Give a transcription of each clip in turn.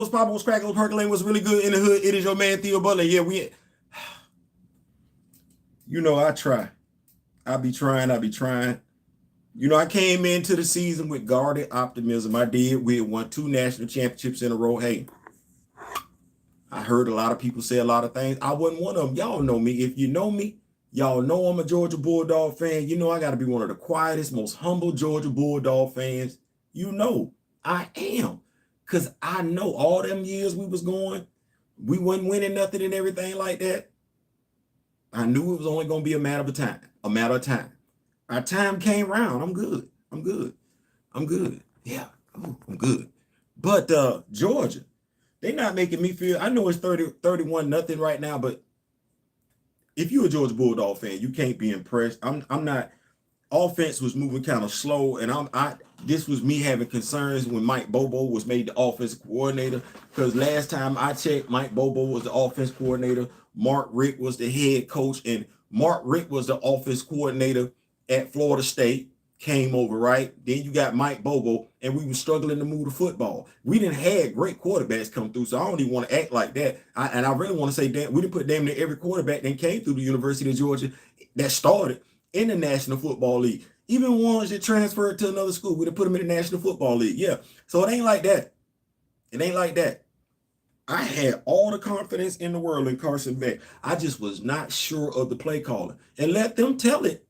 was popping, was cracking, was percolating, was really good in the hood. It is your man Theo Butler. Yeah, I try. I be trying. I be trying. I came into the season with guarded optimism. I did. We had won 2 national championships in a row. Hey, I heard a lot of people say a lot of things. I wasn't one of them. Y'all know me. If you know me, y'all know I'm a Georgia Bulldog fan. I got to be one of the quietest, most humble Georgia Bulldog fans. I am. Because I know all them years we was going, we wasn't winning nothing and everything like that. I knew it was only going to be a matter of time. A matter of time. Our time came around. I'm good. I'm good. I'm good. Yeah. I'm good. But Georgia, they not making me feel. I know it's 31 nothing right now, but if you're a Georgia Bulldog fan, you can't be impressed. I'm not. Offense was moving kind of slow, and this was me having concerns when Mike Bobo was made the offensive coordinator, because last time I checked, Mike Bobo was the offense coordinator. Mark Richt was the head coach, and Mark Richt was the offense coordinator at Florida State. Came over, right? Then you got Mike Bobo, and we were struggling to move the football. We didn't have great quarterbacks come through, so I don't even want to act like that. I really want to say that we didn't put damn near every quarterback that came through the University of Georgia that started in the National Football League. Even ones that transferred to another school, we'd have put them in the National Football League. Yeah, so it ain't like that. It ain't like that. I had all the confidence in the world in Carson Beck. I just was not sure of the play calling. And let them tell it.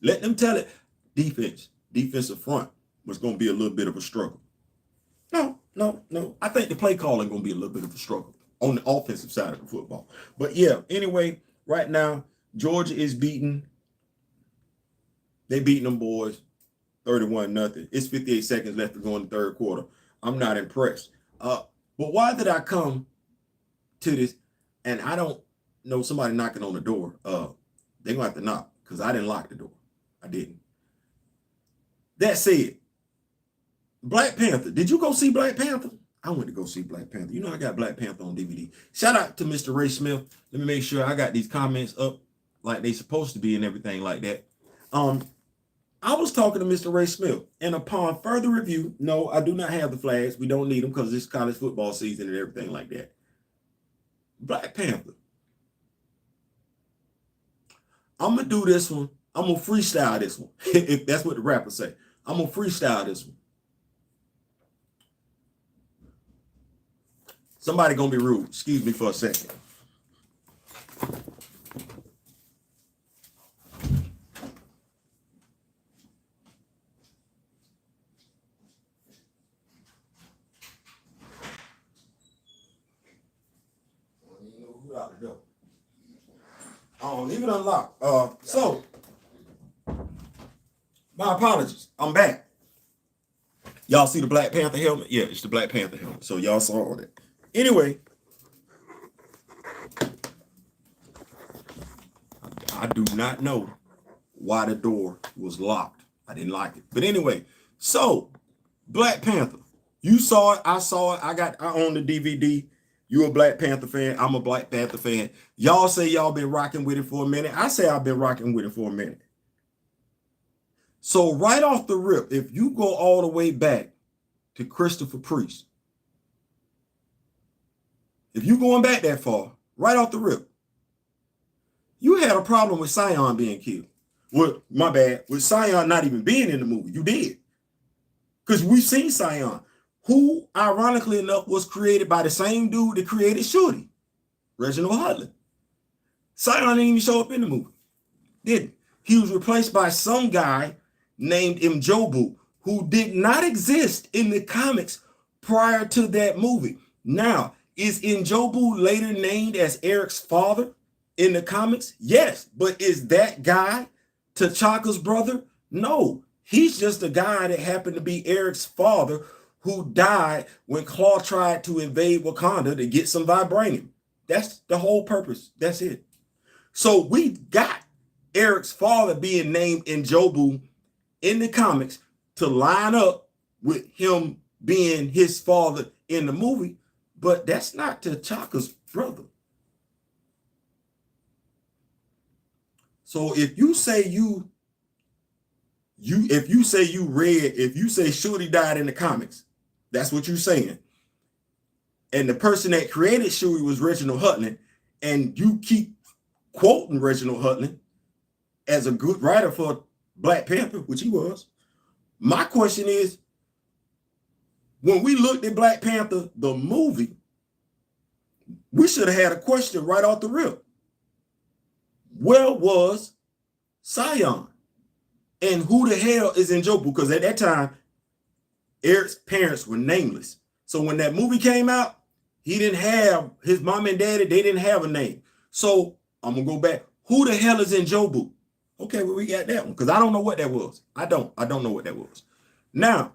Let them tell it. Defensive front was going to be a little bit of a struggle. No. I think the play calling going to be a little bit of a struggle on the offensive side of the football. But yeah, anyway, right now, Georgia is beating. They beating them boys 31-0. It's 58 seconds left to go in the third quarter. I'm not impressed. But why did I come to this? And I don't know somebody knocking on the door. They're going to have to knock because I didn't lock the door. I didn't. That said, Black Panther. Did you go see Black Panther? I went to go see Black Panther. I got Black Panther on DVD. Shout out to Mr. Ray Smith. Let me make sure I got these comments up like they supposed to be and everything like that. I was talking to Mr. Ray Smith, and upon further review, no, I do not have the flags. We don't need them because it's college football season and everything like that. Black Panther. I'm going to do this one. I'm going to freestyle this one. If that's what the rappers say. I'm going to freestyle this one. Somebody going to be rude. Excuse me for a second. Oh, leave it unlocked. So, my apologies. I'm back. Y'all see the Black Panther helmet? Yeah, it's the Black Panther helmet. So y'all saw that. Anyway, I do not know why the door was locked. I didn't like it. But anyway, so Black Panther. You saw it. I saw it. I own the DVD. You a Black Panther fan. I'm a Black Panther fan. Y'all say y'all been rocking with it for a minute. I say I've been rocking with it for a minute. So right off the rip, if you go all the way back to Christopher Priest, if you going back that far, right off the rip, you had a problem with Sion being killed. Well, my bad. With Sion not even being in the movie. You did. Because we've seen Sion, who, ironically enough, was created by the same dude that created Shorty, Reginald Hudlin. Sion didn't even show up in the movie. Didn't. He was replaced by some guy named Mjobu, who did not exist in the comics prior to that movie. Now, is Njobu later named as Eric's father in the comics? Yes, but is that guy T'Chaka's brother? No, he's just a guy that happened to be Eric's father who died when Claw tried to invade Wakanda to get some vibranium. That's the whole purpose. That's it. So we got Eric's father being named Njobu in the comics to line up with him being his father in the movie, but that's not T'Chaka's brother. So if you say if you say Shorty died in the comics, that's what you're saying. and the person that created Shuri was Reginald Hudlin, and you keep quoting Reginald Hudlin as a good writer for Black Panther, which he was. My question is, when we looked at Black Panther, the movie, we should have had a question right off the rip. Where was Sion? And who the hell is Njoku? Because at that time, Eric's parents were nameless. So when that movie came out, he didn't have his mom and daddy, they didn't have a name. So I'm gonna go back. Who the hell is Njoku? Okay, well, we got that one because I don't know what that was. I don't know what that was. Now,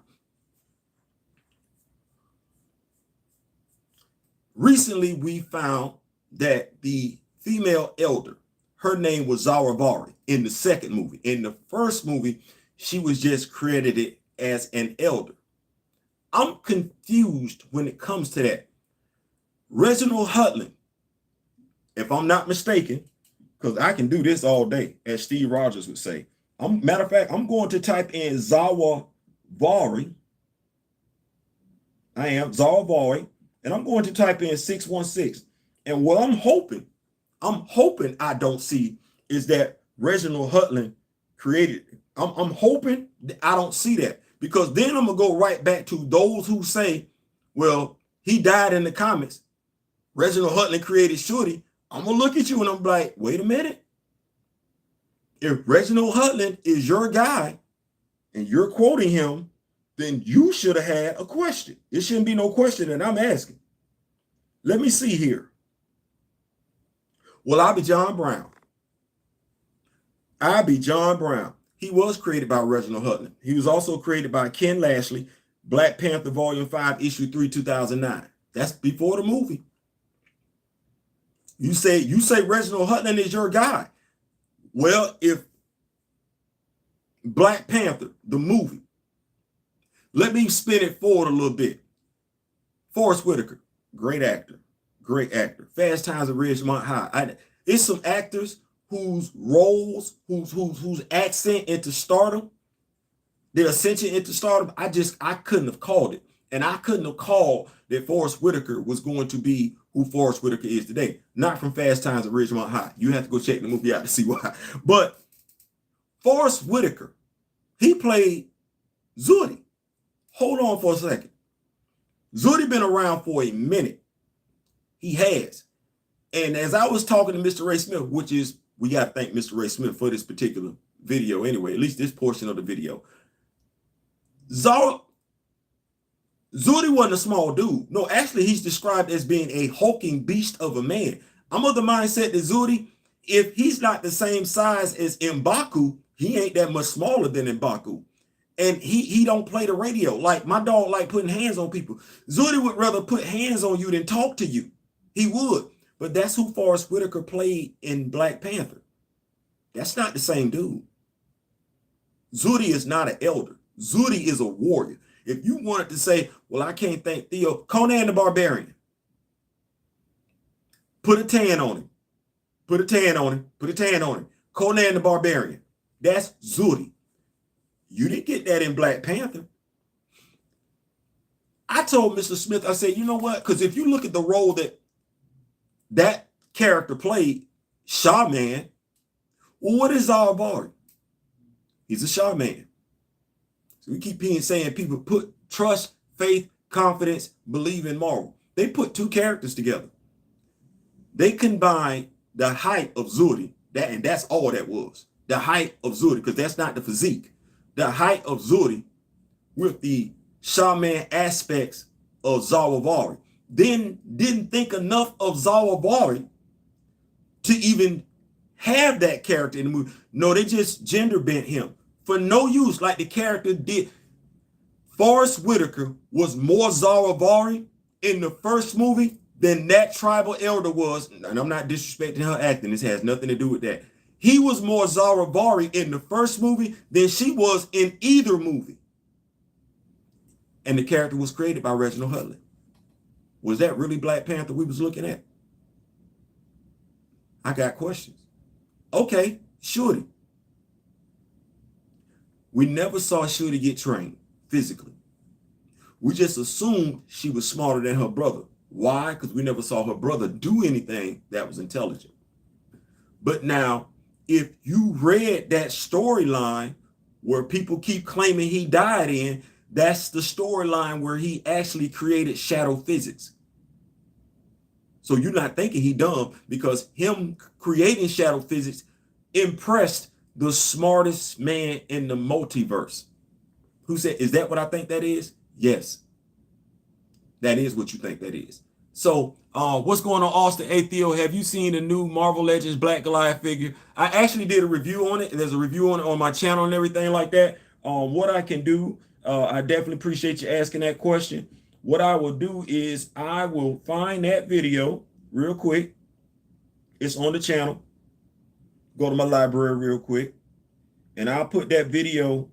recently we found that the female elder, her name was Zaravari in the second movie. In the first movie, she was just credited as an elder. I'm confused when it comes to that. Reginald Hudlin, if I'm not mistaken, because I can do this all day, as Steve Rogers would say. Matter of fact, I'm going to type in Zaravari. I am Zaravari, and I'm going to type in 616. And what I'm hoping I don't see is that Reginald Hudlin created it. I'm hoping that I don't see that, because then I'm gonna go right back to those who say, well, he died in the comics. Reginald Hudlin created Shuri. I'm gonna look at you and I'm like, wait a minute. If Reginald Hudlin is your guy and you're quoting him, then you should have had a question. It shouldn't be no question that I'm asking. Let me see here. Well, I'll be John Brown. He was created by Reginald Hudlin. He was also created by Ken Lashley, Black Panther Volume 5, Issue 3, 2009. That's before the movie. You say Reginald Hudlin is your guy. Well, if Black Panther, the movie, let me spin it forward a little bit. Forrest Whitaker, great actor. Fast Times at Ridgemont High. It's some actors whose roles, whose accent into stardom, their ascension into stardom, I couldn't have called it. And I couldn't have called that Forrest Whitaker was going to be who Forrest Whitaker is today. Not from Fast Times at Ridgemont High. You have to go check the movie out to see why. But Forrest Whitaker, he played Zuri. Hold on for a second. Zuri been around for a minute. He has. And as I was talking to Mr. Ray Smith, which is, we got to thank Mr. Ray Smith for this particular video anyway, at least this portion of the video. Zuri wasn't a small dude. No, actually, he's described as being a hulking beast of a man. I'm of the mindset that Zuri, if he's not the same size as M'Baku, he ain't that much smaller than M'Baku. And he don't play the radio. Like, my dog like putting hands on people. Zuri would rather put hands on you than talk to you. He would. But that's who Forrest Whitaker played in Black Panther. That's not the same dude. Zuri is not an elder. Zuri is a warrior. If you wanted to say, well, I can't thank Theo, Conan the Barbarian. Put a tan on him. Conan the Barbarian. That's Zuri. You didn't get that in Black Panther. I told Mr. Smith, I said, you know what? Because if you look at the role that character played, Shaman, well, what is Zaravari? He's a shaman. So we keep saying people put trust, faith, confidence, believe in moral. They put two characters together. They combined the height of Zuri, and that's all that was. The height of Zuri, because that's not the physique. The height of Zuri with the shaman aspects of Zaravari. Then didn't think enough of Zaravari to even have that character in the movie. No, they just gender bent him for no use, like the character did. Forrest Whitaker was more Zaravari in the first movie than that tribal elder was. And I'm not disrespecting her acting. This has nothing to do with that. He was more Zaravari in the first movie than she was in either movie. And the character was created by Reginald Hudlin. Was that really Black Panther we was looking at? I got questions. Okay, Shuri. We never saw Shuri get trained physically. We just assumed she was smarter than her brother, Why? Because we never saw her brother do anything that was intelligent. But now, if you read that storyline where people keep claiming he died in, that's the storyline where he actually created shadow physics. So you're not thinking he dumb, because him creating shadow physics impressed the smartest man in the multiverse. Who said, is that what I think that is? Yes. That is what you think that is. So what's going on, Austin Atheo? Have you seen the new Marvel Legends Black Goliath figure? I actually did a review on it. There's a review on it on my channel and everything like that. What I can do, I definitely appreciate you asking that question. What I will do is I will find that video real quick. It's on the channel. Go to my library real quick, and I'll put that video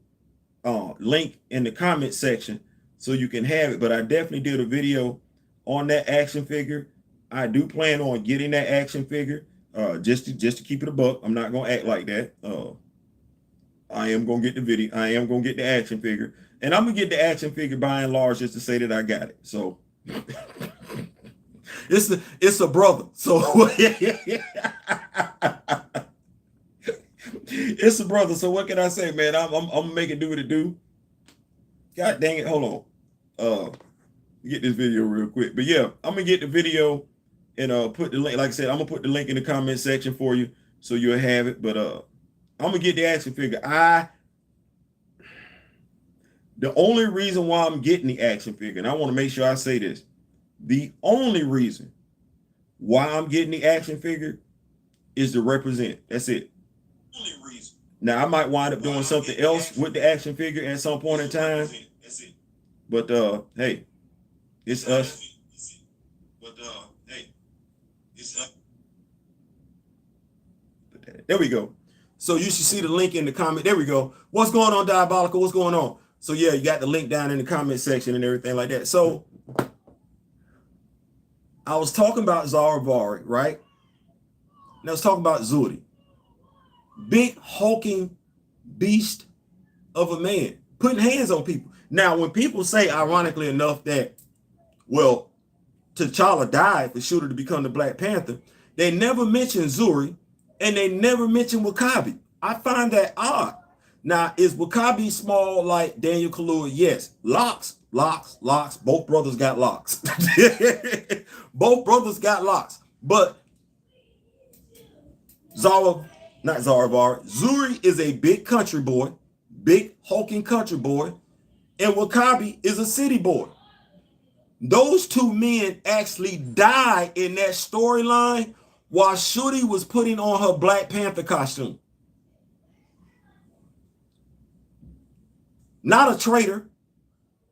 link in the comment section so you can have it. But I definitely did a video on that action figure. I do plan on getting that action figure, just to keep it a buck. I'm not gonna act like that. I am gonna get the video. I am gonna get the action figure, and I'm gonna get the action figure by and large just to say that I got it. So it's a brother. So it's a brother. So what can I say, man? I'm gonna make it do what it do. God dang it! Hold on. Get this video real quick. But yeah, I'm gonna get the video and put the link. Like I said, I'm gonna put the link in the comment section for you so you'll have it. But I'm gonna get the action figure. The only reason why I'm getting the action figure, and I want to make sure I say this, the only reason why I'm getting the action figure is to represent. That's it. Only reason. Now I might wind up doing something else with the action figure at some point in time. That's it. But hey, it's us. But hey, it's us. There we go. So you should see the link in the comment. There we go. What's going on, Diabolical? What's going on? So yeah, you got the link down in the comment section and everything like that. So I was talking about Zaravari, right? And I was talking about Zuri. Big hulking beast of a man, putting hands on people. Now, when people say, ironically enough, that, well, T'Challa died for Shooter to become the Black Panther, they never mention Zuri and they never mention W'Kabi. I find that odd. Now, is W'Kabi small like Daniel Kaluuya? Yes. Locks. Both brothers got locks. Both brothers got locks. But Zuri is a big country boy, big hulking country boy, and W'Kabi is a city boy. Those two men actually died in that storyline while Shuri was putting on her Black Panther costume. Not a traitor.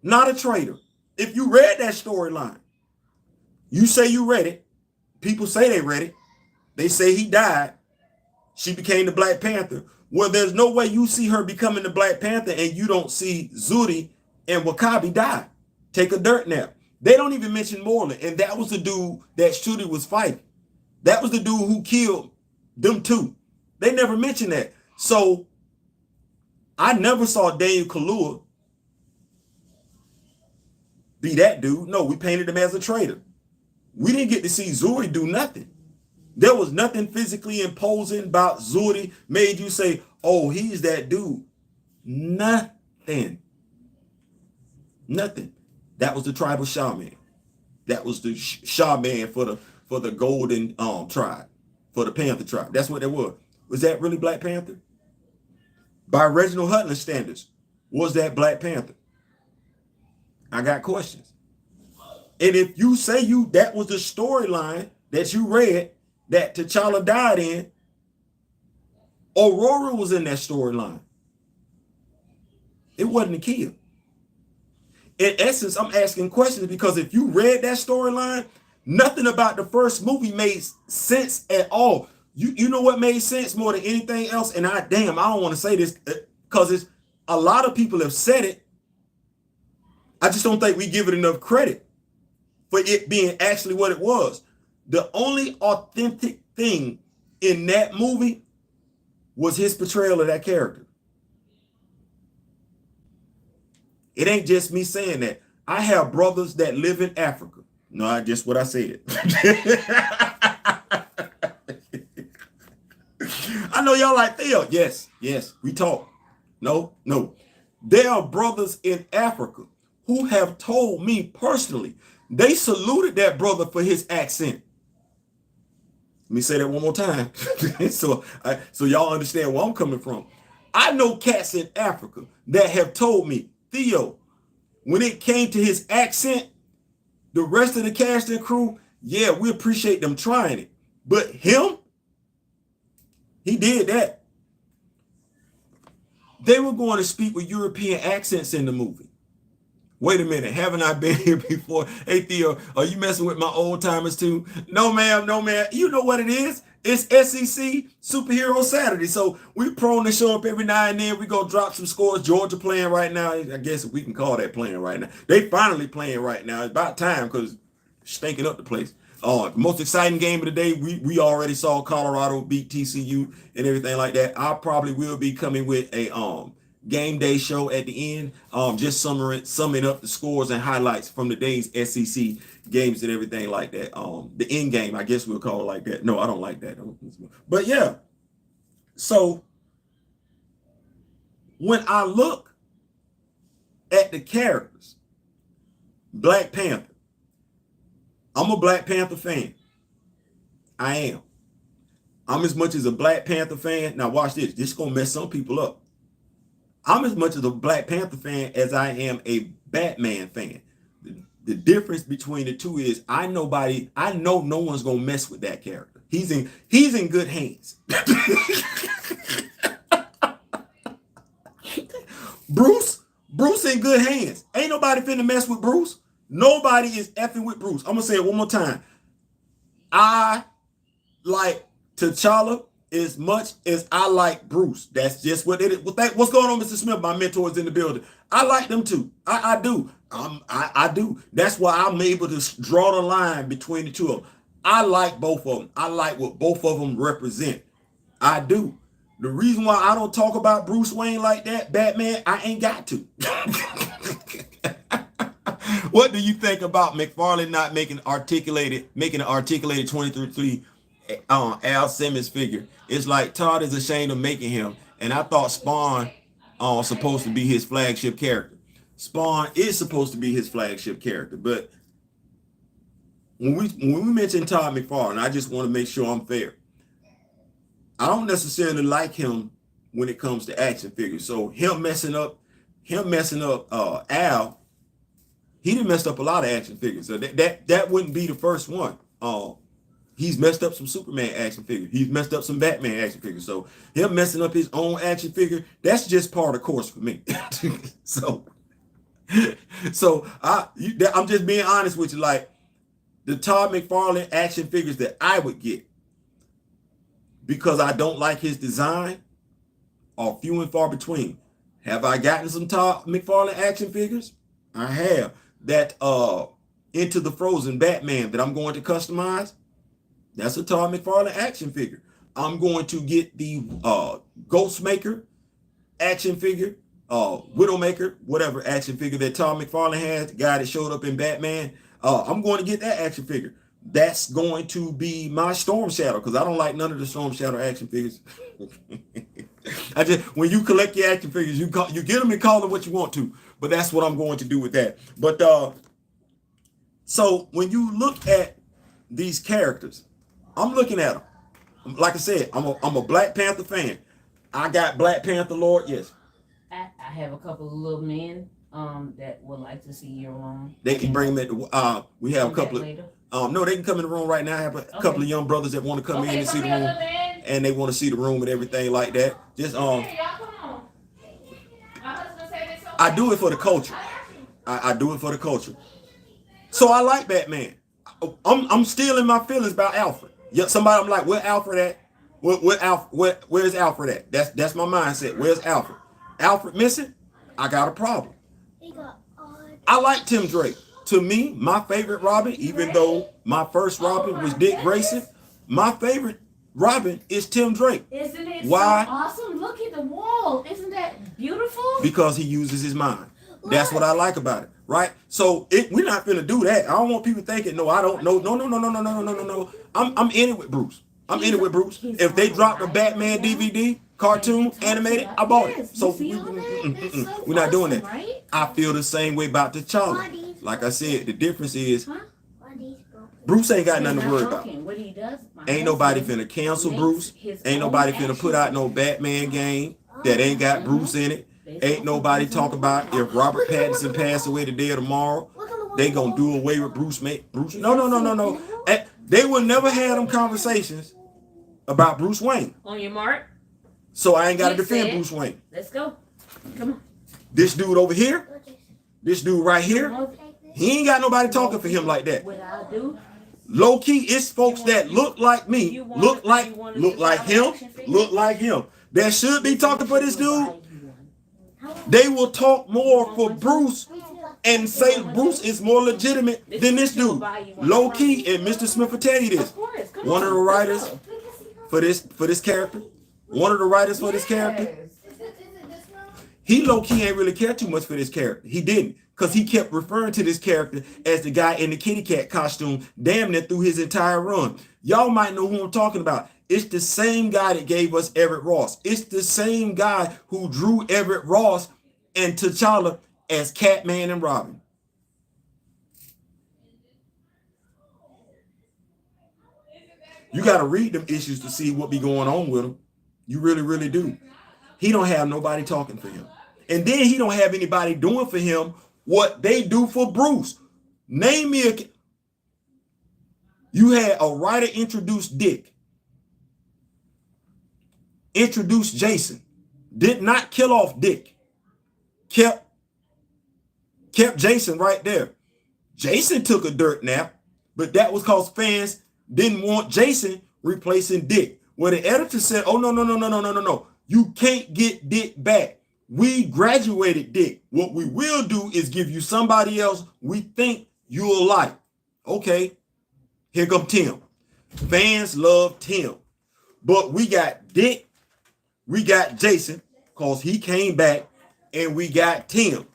Not a traitor. If you read that storyline, you say you read it. People say they read it. They say he died. She became the Black Panther. Well, there's no way you see her becoming the Black Panther and you don't see Zuri and W'Kabi die. Take a dirt nap. They don't even mention Moreland. And that was the dude that Shuri was fighting. That was the dude who killed them two. They never mentioned that. So I never saw Daniel Kaluuya be that dude. No, we painted him as a traitor. We didn't get to see Zuri do nothing. There was nothing physically imposing about Zuri made you say, oh, he's that dude. Nothing. Nothing. That was the tribal shaman. That was the shaman for the golden tribe, for the Panther tribe. That's what it was. Was that really Black Panther? By Reginald Hutton standards, was that Black Panther? I got questions. And if you say that was the storyline that you read that T'Challa died in, Aurora was in that storyline. It wasn't a kill. In essence, I'm asking questions because if you read that storyline, nothing about the first movie made sense at all. You know what made sense more than anything else? And I don't want to say this because it's a lot of people have said it. I just don't think we give it enough credit for it being actually what it was. The only authentic thing in that movie was his portrayal of that character. It ain't just me saying that. I have brothers that live in Africa. No, just what I said. I know y'all like Theo. Yes, we talk. No. There are brothers in Africa who have told me personally, they saluted that brother for his accent. Let me say that one more time. so y'all understand where I'm coming from. I know cats in Africa that have told me, Theo, when it came to his accent, the rest of the cast and crew, yeah, we appreciate them trying it. But him, he did that. They were going to speak with European accents in the movie. Wait a minute, haven't I been here before? Hey, Theo, are you messing with my old timers too? No, ma'am. You know what it is? It's SEC Superhero Saturday. So we prone to show up every now and then. We go drop some scores. Georgia playing right now. I guess we can call that playing right now. They finally playing right now. It's about time because stinking up the place. The most exciting game of the day, we already saw Colorado beat TCU and everything like that. I probably will be coming with a game day show at the end, just summing up the scores and highlights from the day's SEC games and everything like that. The end game, I guess we'll call it like that. No, I don't like that. But yeah, so when I look at the characters, Black Panther, I'm a Black Panther fan. I am. I'm as much as a Black Panther fan. Now watch this. This is going to mess some people up. I'm as much as a Black Panther fan as I am a Batman fan. The difference between the two is I know no one's going to mess with that character. He's in good hands. Bruce in good hands. Ain't nobody finna mess with Bruce. Nobody is effing with Bruce. I'm gonna say it one more time. I like T'Challa as much as I like Bruce. That's just what it is. What's going on, Mr. Smith? My mentor is in the building. I like them too. I do. I do. That's why I'm able to draw the line between the two of them. I like both of them. I like what both of them represent. I do. The reason why I don't talk about Bruce Wayne like that, Batman, I ain't got to. What do you think about McFarlane not making an articulated 23 Al Simmons figure? It's like Todd is ashamed of making him, and I thought Spawn supposed to be his flagship character. Spawn is supposed to be his flagship character, but when we mention Todd McFarlane, I just want to make sure I'm fair. I don't necessarily like him when it comes to action figures. So him messing up Al. He done messed up a lot of action figures. So that wouldn't be the first one. He's messed up some Superman action figures. He's messed up some Batman action figures. So him messing up his own action figure, that's just part of the course for me. so I'm just being honest with you. Like the Todd McFarlane action figures that I would get, because I don't like his design, are few and far between. Have I gotten some Todd McFarlane action figures? I have. That Into the Frozen Batman that I'm going to customize, that's a Todd McFarlane action figure. I'm going to get the Ghostmaker action figure, Widowmaker, whatever action figure that Todd McFarlane has, the guy that showed up in Batman. I'm going to get that action figure. That's going to be my Storm Shadow, because I don't like none of the Storm Shadow action figures. When you collect your action figures, you get them and call them what you want to. But that's what I'm going to do with that. But so when you look at these characters, I'm looking at them. Like I said, I'm a Black Panther fan. I got Black Panther Lord. Yes. I have a couple of little men that would like to see your room. They can bring them at we have a couple of no, they can come in the room right now. I have a couple of young brothers that want to come in and see the room, and they want to see the room and everything like that. Just I do it for the culture. I do it for the culture. So I like Batman. I'm still in my feelings about Alfred. Yeah, somebody, I'm like, where Alfred at? Where's Alfred at? That's my mindset. Where's Alfred? Alfred missing? I got a problem. I like Tim Drake. To me, my favorite Robin, even though my first Robin was Dick Grayson, my favorite Robin is Tim Drake. Isn't it Why? So awesome? Look at the wall. Isn't that beautiful? Because he uses his mind. That's what I like about it. right? So we're not gonna do that. I don't want people thinking, no, I don't know. No. I'm in it with Bruce. I'm in it with Bruce. If they dropped a Batman DVD, cartoon, animated, I bought it. So we're not doing that. Right? I feel the same way about T'Challa. Like I said, the difference is Bruce ain't got nothing to worry about. What he does, Ain't nobody finna cancel Bruce. Ain't nobody finna put out no Batman game that ain't got Bruce in it. Ain't nobody talk about if Robert Pattinson passed away today or tomorrow, they gonna do away with Bruce. No. They will never have them conversations about Bruce Wayne. On your mark. So I ain't gotta defend Bruce Wayne. Let's go. Come on. This dude over here, this dude right here, he ain't got nobody talking for him like that. What I do? Low key, it's folks that look like me, look like him, that should be talking for this dude. They will talk more for Bruce and say Bruce is more legitimate than this dude. Low key, and Mr. Smith will tell you this. One of the writers for this character, he low key ain't really cared too much for this character. He didn't, because he kept referring to this character as the guy in the kitty cat costume damn near through his entire run. Y'all might know who I'm talking about. It's the same guy that gave us Everett Ross. It's the same guy who drew Everett Ross and T'Challa as Catman and Robin. You got to read them issues to see what be going on with him. You really, really do. He don't have nobody talking for him. And then he don't have anybody doing for him what they do for Bruce. Name me a... You had a writer introduce Dick. Introduced Jason. Did not kill off Dick. Kept Jason right there. Jason took a dirt nap, but that was because fans didn't want Jason replacing Dick. Well, the editor said, oh, no. You can't get Dick back. We graduated Dick. What we will do is give you somebody else we think you'll like. Okay, here come Tim. Fans love Tim. But we got Dick, we got Jason, because he came back, and we got Tim.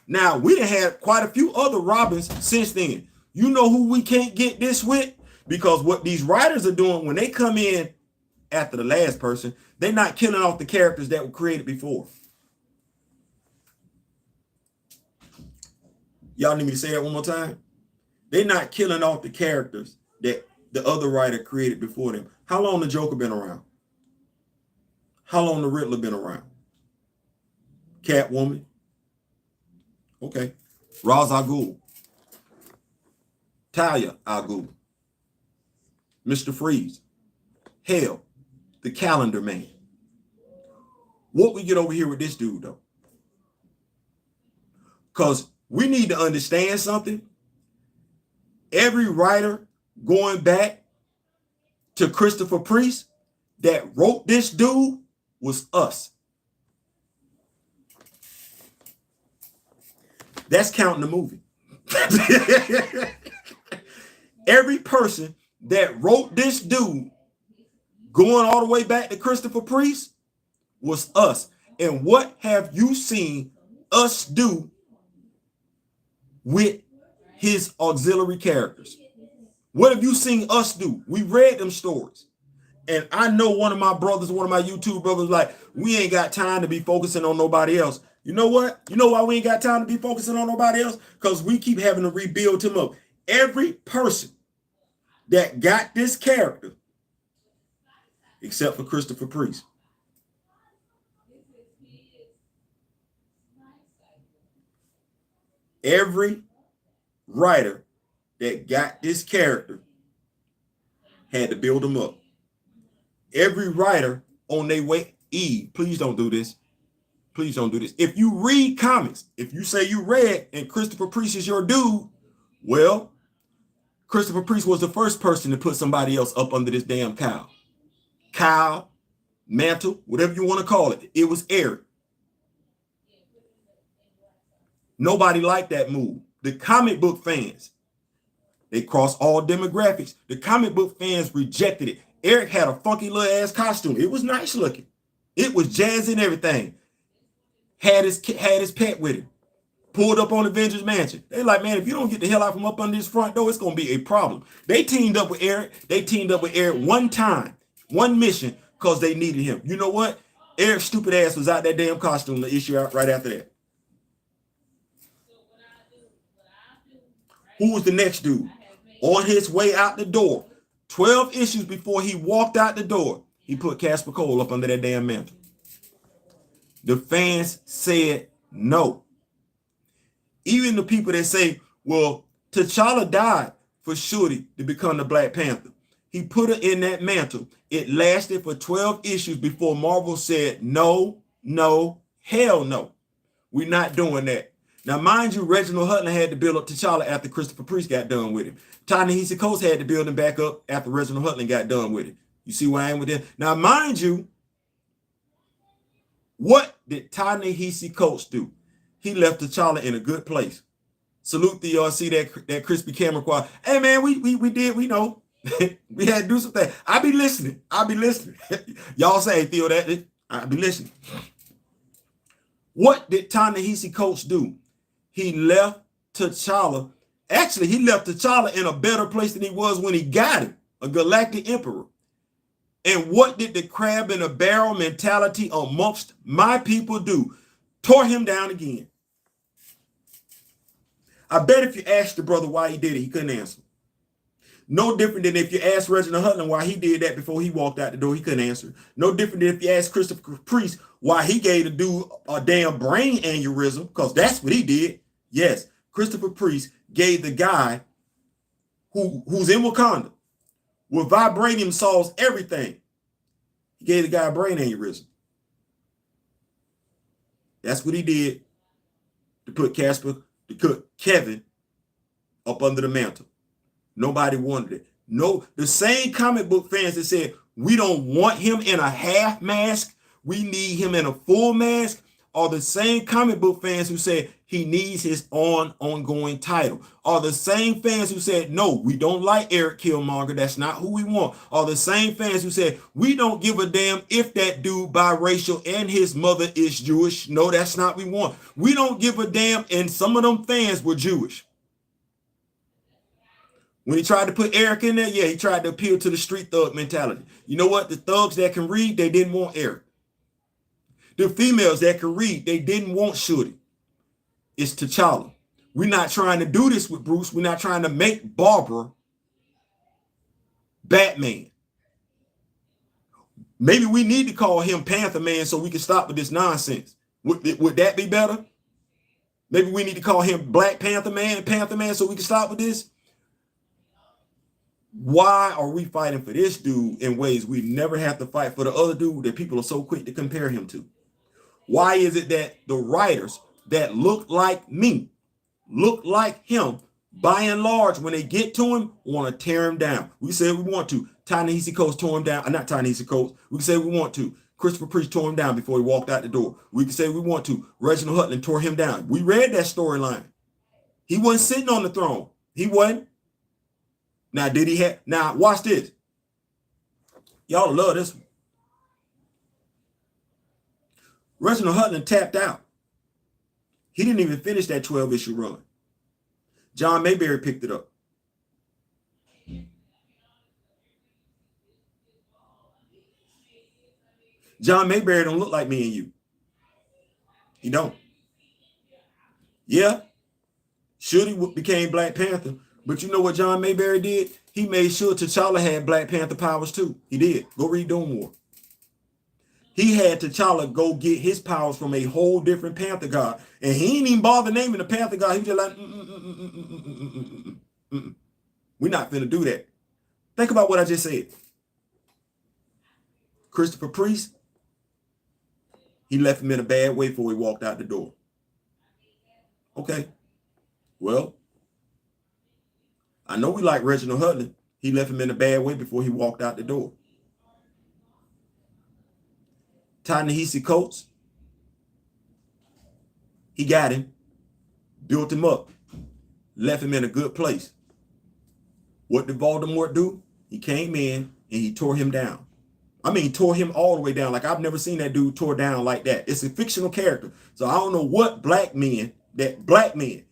Now, we done had quite a few other Robins since then. You know who we can't get this with? Because what these writers are doing when they come in after the last person, they're not killing off the characters that were created before. Y'all need me to say that one more time? They're not killing off the characters that the other writer created before them. How long the Joker been around? How long the Riddler been around? Catwoman? Okay. Ra's al Ghul. Talia al Ghul. Mr. Freeze. Hell, the Calendar Man. What we get over here with this dude, though? Because we need to understand something. Every writer going back to Christopher Priest that wrote this dude was us. That's counting the movie. Every person that wrote this dude going all the way back to Christopher Priest was us. And what have you seen us do with his auxiliary characters? What have you seen us do? We read them stories. And I know one of my brothers, one of my YouTube brothers, like, we ain't got time to be focusing on nobody else. You know what? You know why we ain't got time to be focusing on nobody else? Because we keep having to rebuild him up. Every person that got this character, except for Christopher Priest, every writer that got this character had to build him up. Every writer on their way, please don't do this. Please don't do this. If you read comics, if you say you read and Christopher Priest is your dude, well, Christopher Priest was the first person to put somebody else up under this damn cowl. Cowl, mantle, whatever you want to call it. It was Eric. Nobody liked that move. The comic book fans, they crossed all demographics. The comic book fans rejected it. Eric had a funky little ass costume. It was nice looking. It was jazzy and everything. Had his pet with him. pulled up on Avengers Mansion. They like, man, if you don't get the hell out from up under this front door, it's gonna be a problem. They teamed up with Eric. They teamed up with Eric one time, one mission, because they needed him. You know what? Eric's stupid ass was out that damn costume the issue out right after that. Who was the next dude? On his way out the door, 12 issues before he walked out the door, he put Casper Cole up under that damn mantle. The fans said no. Even the people that say, well, T'Challa died for Shuri to become the Black Panther. He put her in that mantle. It lasted for 12 issues before Marvel said, no, no, hell no. We're not doing that. Now, mind you, Reginald Hudlin had to build up T'Challa after Christopher Priest got done with him. Ta-Nehisi Coates had to build him back up after Reginald Hudlin got done with him. You see where I am with that? Now, mind you, what did Ta-Nehisi Coates do? He left T'Challa in a good place. Salute the see that crispy camera quad. Hey man, we did, we know. We had to do something. I be listening. Y'all say, Theo, that I be listening. What did Ta-Nehisi Coates do? He left T'Challa. Actually, he left T'Challa in a better place than he was when he got him, a galactic emperor. And what did the crab in a barrel mentality amongst my people do? Tore him down again. I bet if you asked the brother why he did it, he couldn't answer. No different than if you asked Reginald Hudlin why he did that before he walked out the door, he couldn't answer. No different than if you asked Christopher Priest why he gave the dude a damn brain aneurysm, because that's what he did. Yes, Christopher Priest gave the guy who's in Wakanda with vibranium solves everything. He gave the guy a brain aneurysm. That's what he did to put Kevin up under the mantle. Nobody wanted it. No, the same comic book fans that said, we don't want him in a half mask, we need him in a full mask, are the same comic book fans who said he needs his ongoing title. Are the same fans who said, no, we don't like Eric Killmonger, that's not who we want. Are the same fans who said, we don't give a damn if that dude biracial and his mother is Jewish. No, that's not what we want. We don't give a damn, and some of them fans were Jewish. When he tried to put Eric in there, yeah, he tried to appeal to the street thug mentality. You know what? The thugs that can read, they didn't want Eric. The females that can read, they didn't want Shuri. It's T'Challa. We're not trying to do this with Bruce. We're not trying to make Barbara Batman. Maybe we need to call him Panther Man so we can stop with this nonsense. Would that be better? Maybe we need to call him Black Panther Man and Panther Man so we can stop with this? Why are we fighting for this dude in ways we never have to fight for the other dude that people are so quick to compare him to? Why is it that the writers that look like me, look like him, by and large, when they get to him, want to tear him down? We say we want to. Ta-Nehisi Coates tore him down. Not Ta-Nehisi Coates. We can say we want to. Christopher Priest tore him down before he walked out the door. We can say we want to. Reginald Hudlin tore him down. We read that storyline. He wasn't sitting on the throne. He wasn't. Now, did he have? Now, watch this. Y'all love this one. Reginald Hudlin tapped out. He didn't even finish that 12-issue run. John Mayberry picked it up. John Mayberry don't look like me and you. He don't. Yeah, Shuri became Black Panther, but you know what John Mayberry did? He made sure T'Challa had Black Panther powers too. He did. Go read Doom War. He had T'Challa go get his powers from a whole different Panther god. And he ain't even bother naming the Panther god. He was just like, we're not finna do that. Think about what I just said. Christopher Priest, he left him in a bad way before he walked out the door. Okay. Well, I know we like Reginald Hudlin. He left him in a bad way before he walked out the door. Ta-Nehisi Coates, he got him, built him up, left him in a good place. What did Voldemort do? He came in and he tore him down. I mean, tore him all the way down. Like, I've never seen that dude tore down like that. It's a fictional character. So I don't know what black men that black men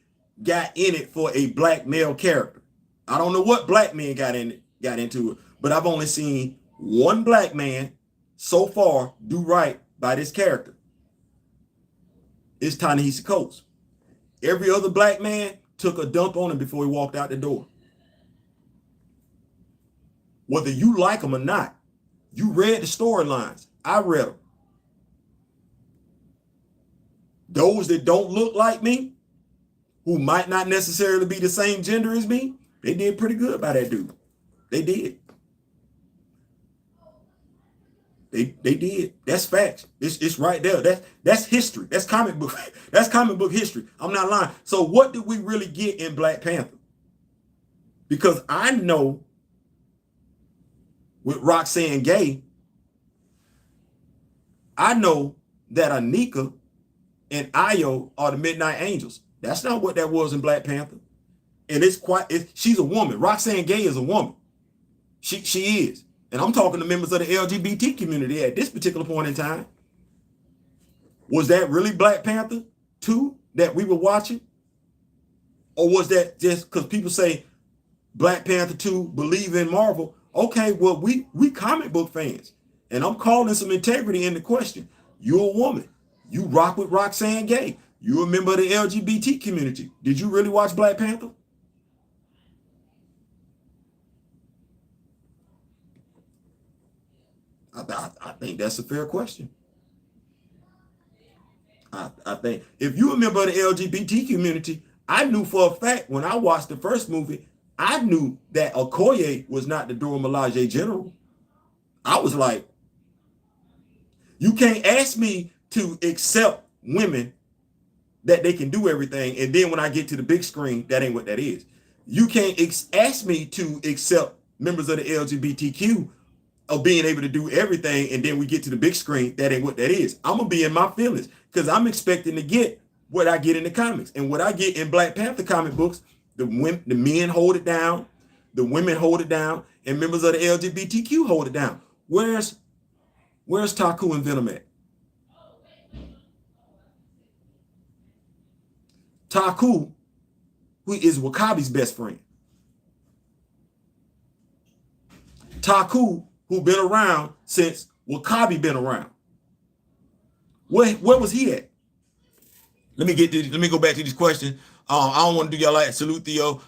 got in it for a black male character. I don't know what black men got into it, but I've only seen one black man so far do right by this character. It's Ta-Nehisi Coates. Every other black man took a dump on him before he walked out the door. Whether you like them or not, you read the storylines. I read them. Those that don't look like me, who might not necessarily be the same gender as me, they did pretty good by that dude. They did. They did. That's facts. It's right there. That's history. That's comic book. That's comic book history. I'm not lying. So what did we really get in Black Panther? Because I know with Roxanne Gay, I know that Anika and Ayo are the Midnight Angels. That's not what that was in Black Panther. And she's a woman. Roxanne Gay is a woman. She is. And I'm talking to members of the LGBT community at this particular point in time. Was that really Black Panther 2 that we were watching? Or was that just because people say Black Panther 2 believe in Marvel? Okay, well, we comic book fans. And I'm calling some integrity into question. You're a woman. You rock with Roxanne Gay. You're a member of the LGBT community. Did you really watch Black Panther? I think that's a fair question. I think if you're a member of the LGBT community, I knew for a fact when I watched the first movie, I knew that Okoye was not the Dora Milaje general. I was like, you can't ask me to accept women that they can do everything, and then when I get to the big screen, that ain't what that is. You can't ask me to accept members of the LGBTQ of being able to do everything, and then we get to the big screen, that ain't what that is. I'm gonna be in my feelings because I'm expecting to get what I get in the comics. And what I get in Black Panther comic books, the men hold it down, the women hold it down, and members of the LGBTQ hold it down. Where's Taku and Venom at? Taku, who is Wakabi's best friend. Taku, who been around since Wakabi been around. Where was he at? Let me go back to these questions. I don't want to do y'all like salute Theo.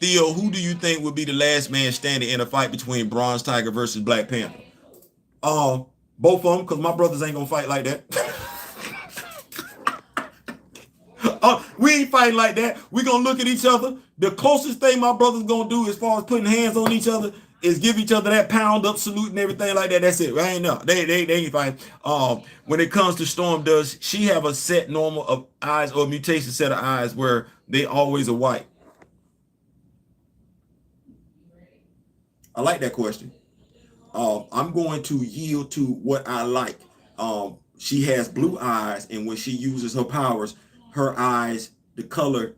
Theo, who do you think would be the last man standing in a fight between Bronze Tiger versus Black Panther? Both of them, because my brothers ain't gonna fight like that. We ain't fighting like that. We gonna look at each other. The closest thing my brother's gonna do as far as putting hands on each other is give each other that pound up salute and everything like that. That's it. I ain't know. They ain't fighting. When it comes to Storm, does she have a set normal of eyes or a mutation set of eyes where they always are white? I like that question. I'm going to yield to what I like. She has blue eyes, and when she uses her powers, her eyes, the color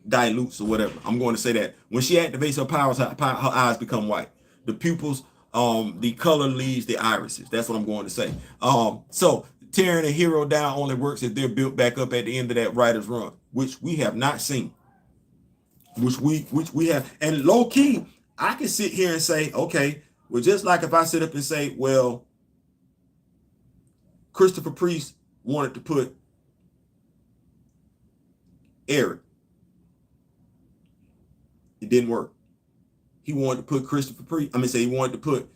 dilutes or whatever. I'm going to say that. When she activates her powers, her eyes become white. The pupils, the color leaves the irises. That's what I'm going to say. So tearing a hero down only works if they're built back up at the end of that writer's run, which we have not seen. Which we have. And low key, I can sit here and say, okay, well, just like if I sit up and say, well, Christopher Priest wanted to put Eric. It didn't work. He wanted to put Christopher Priest. He wanted to put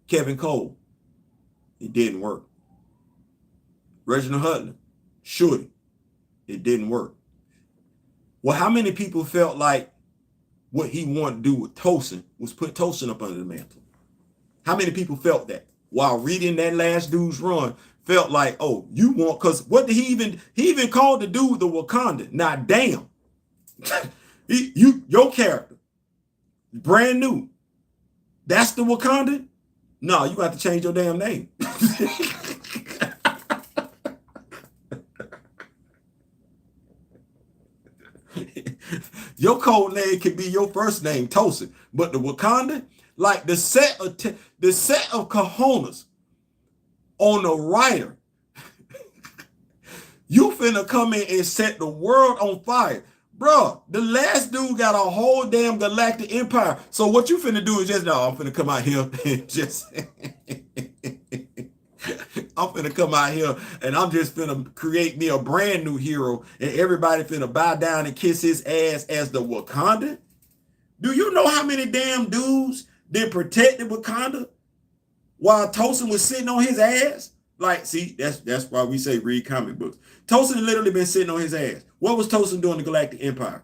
Kevin Cole. It didn't work. Reginald Hudlin. Should. It didn't work. Well, how many people felt like what he wanted to do with Tosin was put Tosin up under the mantle? How many people felt that while reading that last dude's run? Felt like, oh, you want, because what did he even called the dude the Wakanda. Now, damn. Your character, brand new. That's the Wakanda? No, you got to change your damn name. Your code name could be your first name, Tosin, but the Wakanda, like the set of cojones on a writer You finna come in and set the world on fire. Bruh, the last dude got a whole damn galactic empire. So what you finna do is just, no, I'm finna come out here and just, I'm finna come out here and I'm just finna create me a brand new hero and everybody finna bow down and kiss his ass as the Wakandan? Do you know how many damn dudes that protected Wakanda while Tosin was sitting on his ass? Like, see, that's why we say read comic books. Tosin literally been sitting on his ass. What was Tosin doing in the Galactic Empire?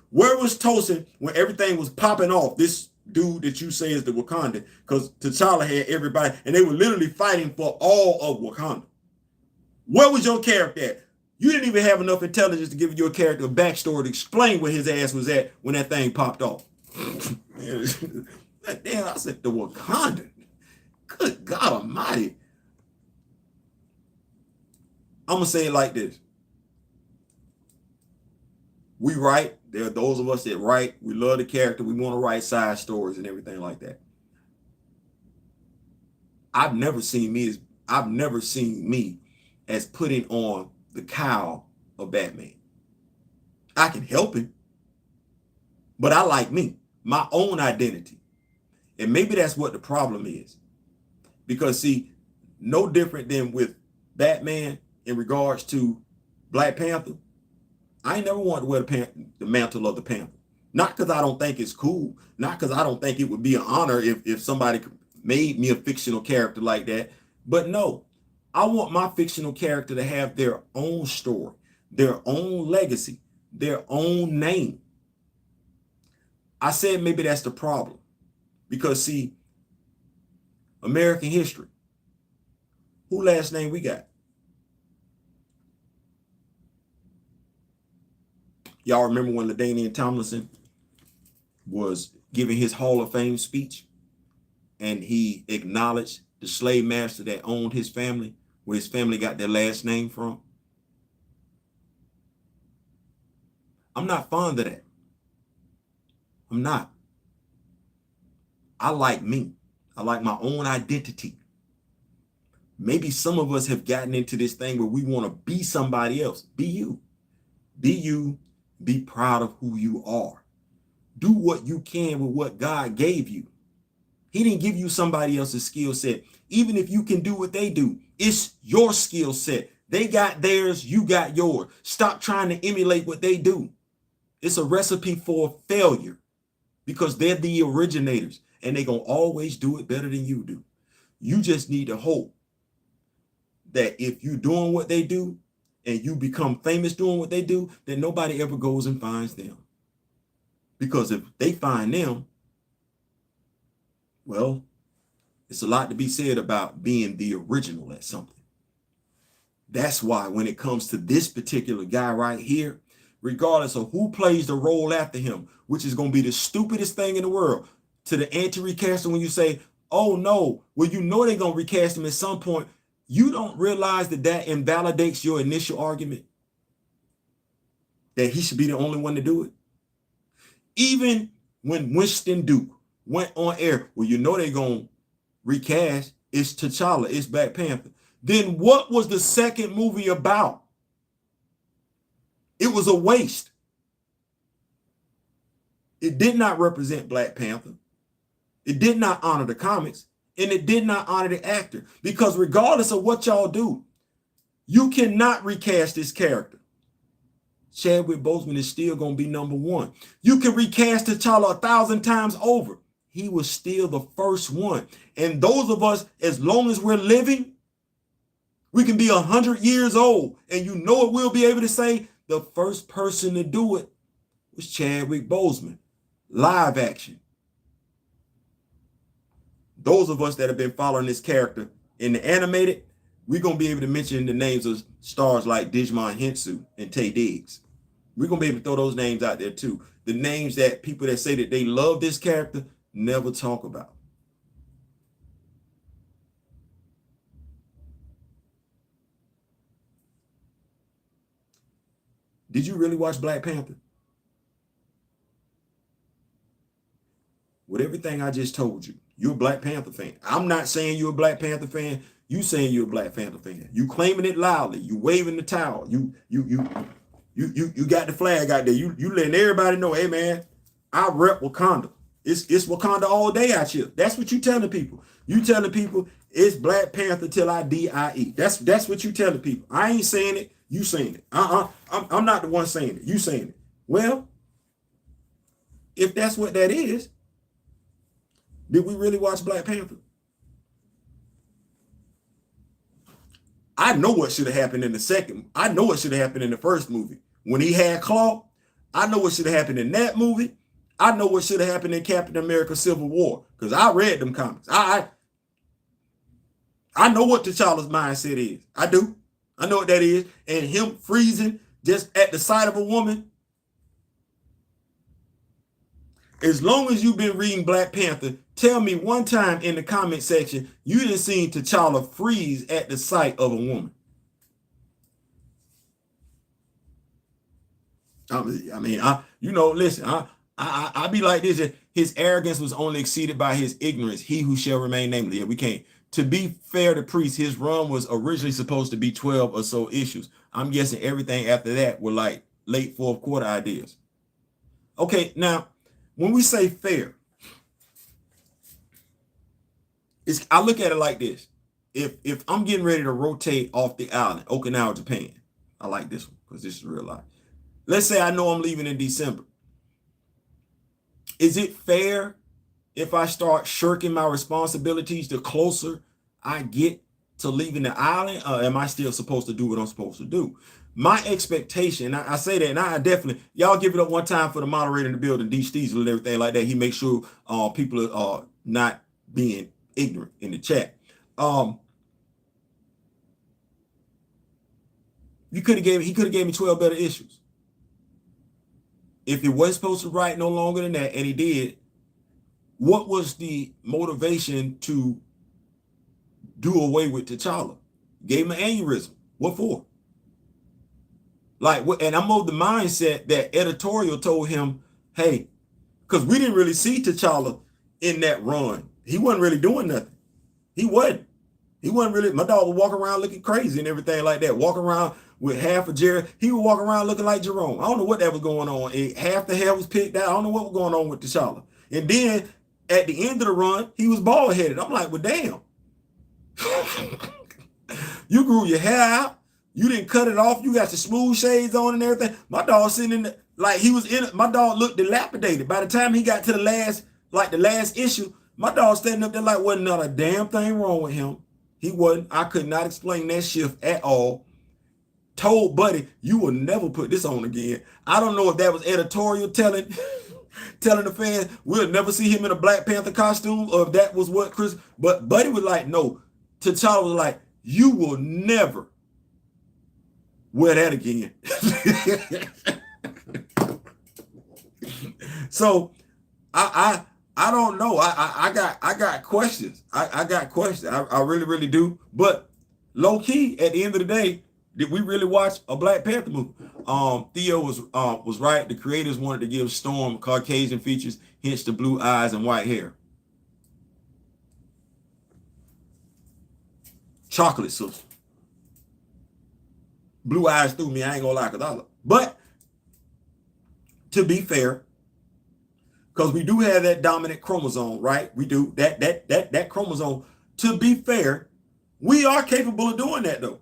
Where was Tosin when everything was popping off? This dude that you say is the Wakanda, because T'Challa had everybody, and they were literally fighting for all of Wakanda. Where was your character at? You didn't even have enough intelligence to give your character a backstory to explain where his ass was at when that thing popped off. Damn, I said the Wakanda. Good God Almighty. I'm gonna say it like this. We write. There are those of us that write. We love the character. We want to write side stories and everything like that. I've never seen me as putting on the cowl of Batman. I can help him, but I like me, my own identity. And maybe that's what the problem is. Because see, no different than with Batman in regards to Black Panther, I ain't never wanted to wear the mantle of the Panther. Not because I don't think it's cool, not because I don't think it would be an honor if somebody made me a fictional character like that. But no, I want my fictional character to have their own story, their own legacy, their own name. I said maybe that's the problem. Because see, American history, who last name we got? Y'all remember when LaDainian Tomlinson was giving his Hall of Fame speech and he acknowledged the slave master that owned his family, where his family got their last name from? I'm not fond of that. I'm not. I like me. I like my own identity. Maybe some of us have gotten into this thing where we want to be somebody else. Be you. Be you. Be proud of who you are. Do what you can with what God gave you. He didn't give you somebody else's skill set. Even if you can do what they do, it's your skill set. They got theirs, you got yours. Stop trying to emulate what they do. It's a recipe for failure because they're the originators and they're going to always do it better than you do. You just need to hope that if you're doing what they do and you become famous doing what they do, then nobody ever goes and finds them. Because if they find them, well, it's a lot to be said about being the original at something. That's why when it comes to this particular guy right here, regardless of who plays the role after him, which is going to be the stupidest thing in the world, to the anti-recasting when you say, oh no, well, you know they're going to recast him at some point. You don't realize that that invalidates your initial argument that he should be the only one to do it. Even when Winston Duke went on air, well, you know they're going to recast, it's T'Challa, it's Black Panther. Then what was the second movie about? It was a waste. It did not represent Black Panther. It did not honor the comics, and it did not honor the actor. Because regardless of what y'all do, you cannot recast this character. Chadwick Boseman is still going to be number one. You can recast T'Challa 1,000 times over. He was still the first one. And those of us, as long as we're living, we can be 100 years old. And you know what we'll be able to say? The first person to do it was Chadwick Boseman. Live action. Those of us that have been following this character in the animated, we're going to be able to mention the names of stars like Digimon Hensu and Taye Diggs. We're going to be able to throw those names out there too. The names that people that say that they love this character never talk about. Did you really watch Black Panther? With everything I just told you, you're a Black Panther fan. I'm not saying you're a Black Panther fan. You saying you're a Black Panther fan. You claiming it loudly. You waving the towel. You got the flag out there. You letting everybody know, hey man, I rep Wakanda. It's Wakanda all day out here. That's what you telling people. You telling people it's Black Panther till I die. That's what you telling people. I ain't saying it. You saying it. I'm not the one saying it. You saying it. Well, if that's what that is, did we really watch Black Panther? I know what should have happened in the second. I know what should have happened in the first movie. When he had Claw, I know what should have happened in that movie. I know what should have happened in Captain America Civil War. Because I read them comics. I know what T'Challa's mindset is. I do. I know what that is. And him freezing just at the sight of a woman. As long as you've been reading Black Panther, tell me one time in the comment section you didn't see T'Challa freeze at the sight of a woman. Listen, I be like this. His arrogance was only exceeded by his ignorance. He who shall remain nameless. Yeah, we can't. To be fair to Priest, his run was originally supposed to be 12 or so issues. I'm guessing everything after that were like late fourth quarter ideas. Okay, now, when we say fair, I look at it like this. If I'm getting ready to rotate off the island, Okinawa, Japan, I like this one because this is real life. Let's say I know I'm leaving in December. Is it fair if I start shirking my responsibilities the closer I get to leaving the island? Or am I still supposed to do what I'm supposed to do? My expectation, I say that, and I definitely, y'all give it up one time for the moderator in the building, D. Steezel and everything like that. He makes sure people are not being ignorant in the chat. He could have gave me 12 better issues. If he wasn't supposed to write no longer than that, and he did, what was the motivation to do away with T'Challa? Gave him an aneurysm. What for? Like, and I'm of the mindset that editorial told him, hey, because we didn't really see T'Challa in that run. He wasn't really doing nothing. He wasn't really, my dog would walk around looking crazy and everything like that. Walk around with half of Jerry. He would walk around looking like Jerome. I don't know what that was going on. Half the hair was picked out. I don't know what was going on with T'Challa. And then at the end of the run, he was bald headed. I'm like, well, damn. You grew your hair out. You didn't cut it off. You got your smooth shades on and everything. My dog sitting in the, like he was in it. My dog looked dilapidated. By the time he got to the last issue, my dog standing up there like wasn't not a damn thing wrong with him. He wasn't. I could not explain that shift at all. Told Buddy, you will never put this on again. I don't know if that was editorial telling the fans we'll never see him in a Black Panther costume, or if that was what Chris, but Buddy was like, no. T'Challa was like, you will never wear that again. So I don't know. I got questions. I got questions. I really, really do. But low key, at the end of the day, did we really watch a Black Panther movie? Theo was right. The creators wanted to give Storm Caucasian features, hence the blue eyes and white hair. Chocolate sister. Blue eyes threw me. I ain't gonna lie, but to be fair, because we do have that dominant chromosome, right? We do that chromosome. To be fair, we are capable of doing that though.